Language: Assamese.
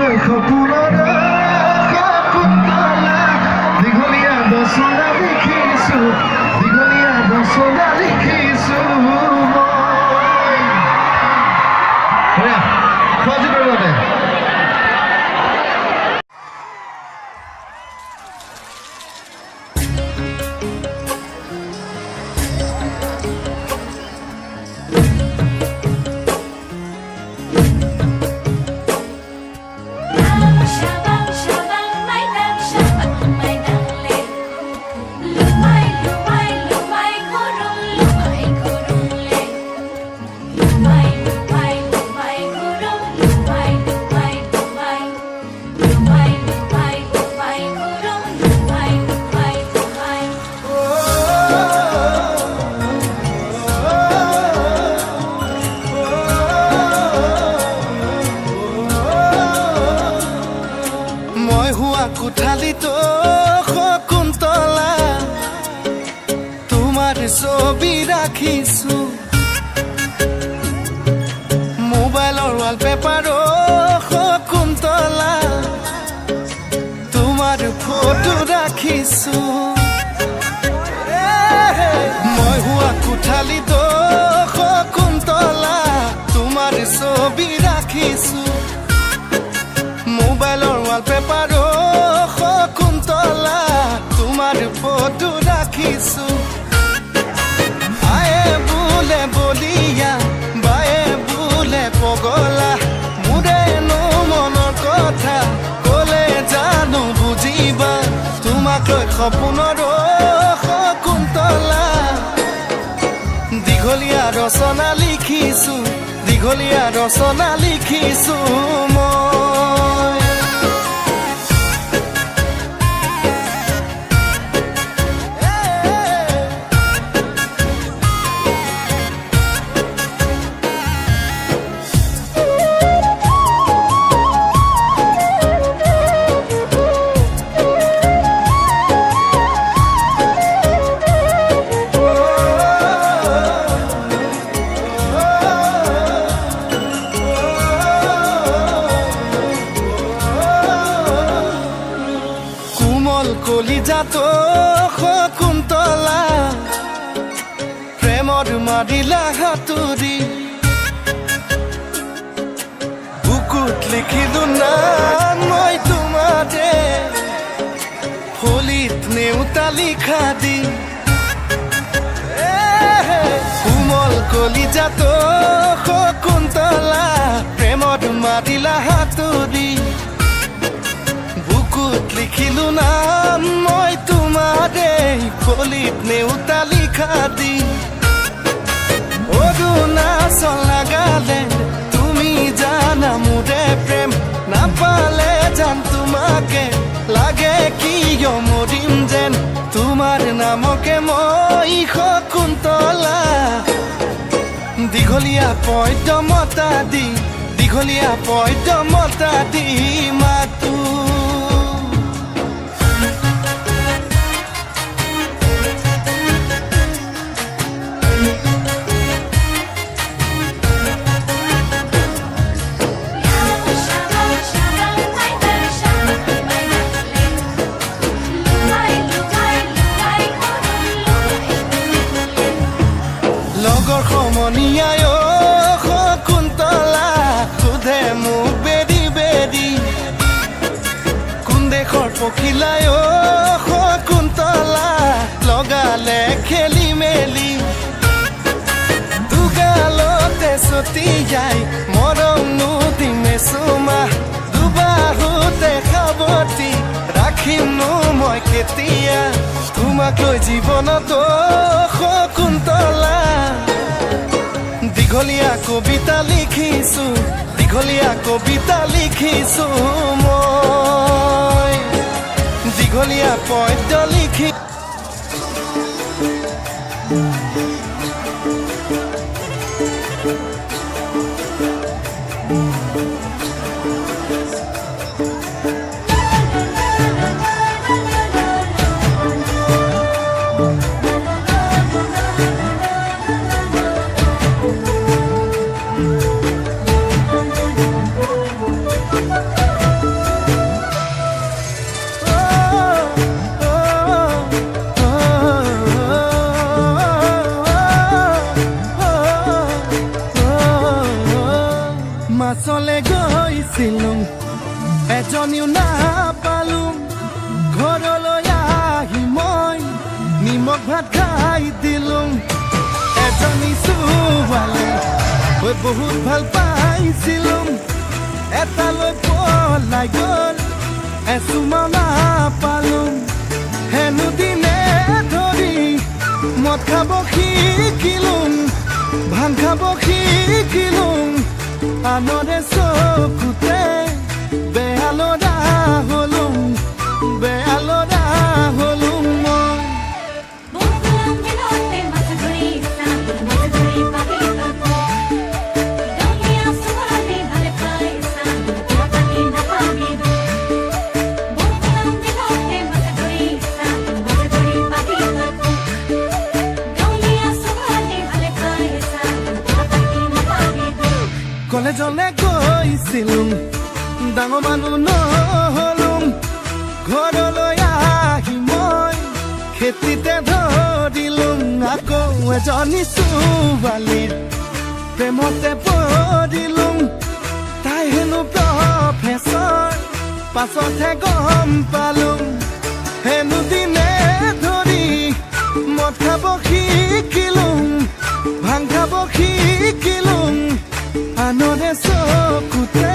মাকৈ সপোনৰে সপোনতলা দীঘলীয়া ৰচনা লিখিছোঁ দীঘলীয়া ৰচনা লিখিছোঁ মই সজিবৰ বাবে কোঠালিতো শকুন্তলা তোমাৰ ছবি ৰাখিছো মোবাইলৰ ৱালপেপাৰো শকুন্তলা তোমাৰ ফটো ৰাখিছো মই হোৱা কোঠালিতো শকুন্তলা তোমাৰ ছবি ৰাখিছো মোবাইলৰ ৱালপেপাৰো শকুন্তলা তোমাৰ ফটো ৰাখিছো আয়ে বোলে বলিয়া বায়ে বোলে পগলা মোৰেনো মনৰ কথা ক'লে জানো বুজিবা তোমাক লৈ সপোনৰো শকুন্তলা দীঘলীয়া ৰচনা লিখিছো দীঘলীয়া ৰচনা লিখিছো মই কলিজাতো শকুন্তলা প্ৰেমৰ মাৰিলা হাতুৰি বুকুত লিখিলো নাম মই তোমাৰে ফলিত নেউতা লিখা দি কোমল কলিজাতো শকুন্তলা প্ৰেমৰ মাৰিলা হাতুৰি বুকুত লিখিলো নাম মই তোমাৰে ফলিত নেউতা লিখা দি অৰুণাচল নাগালেণ্ড তুমি জানা মোৰে প্ৰেম নাপালে জান তোমাকে লাগে কিয় মৰিম যেন তোমাৰ নামকে মই শকুন্তলা দীঘলীয়া পদ্যমতা দি দীঘলীয়া পদ্যমতা দি মাতো লগৰ সমনীয়াই শকুন্তলা সোধে মোক বেৰি বেৰি কোন দেশৰ পখিলাই শকুন্তলা লগালে খেলি মেলি দুগালতে ছটিয়াই মৰমনো দিমে চুমা দুবাহুতে সাৱটি ৰাখিমনো মই কেতিয়া তোমাক লৈ জীৱনতো শকুন্তলা দীঘলীয়া কবিতা লিখিছো দীঘলীয়া কবিতা লিখিছো মই দীঘলীয়া পদ্য লিখি ক্লাছলৈ গৈছিলোঁ এজনীও নাপালোঁ ঘৰলৈ আহি মই নিমখ ভাত খাই দিলোঁ এজনী ছোৱালী মই বহুত ভাল পাইছিলোঁ এটালৈ পলাই গ'ল এচুমাও নাপালোঁ হেনো দিনে ধৰি মদ খাব শিকিলোঁ ভাং খাব শিকিলোঁ আনৰে চকুতে বেয়া ল'ৰা হ'লোঁ বেয়া ল'ৰা হ'লোঁ মই Buklang nilote masagurisa, masaguri pakikako. Dunia suwali halipaisa, kapati na pagido. Buklang nilote masagurisa, masaguri pakikako. Dunia suwali halipaisa, kapati na pagido. কলেজলৈ গৈছিলোঁ ডাঙৰ মানুহ নহ'লোঁ ঘৰলৈ আহি মই খেতিতে ধৰিলোঁ আকৌ এজনী ছোৱালীৰ প্ৰেমতে পৰিলোঁ তাই হেনো প্ৰফেচৰ পাছতহে গম পালোঁ হেনো দিনে ধৰি মদ খাব শিকিলোঁ ভাং খাব শিকিলোঁ আনৰে চকুতে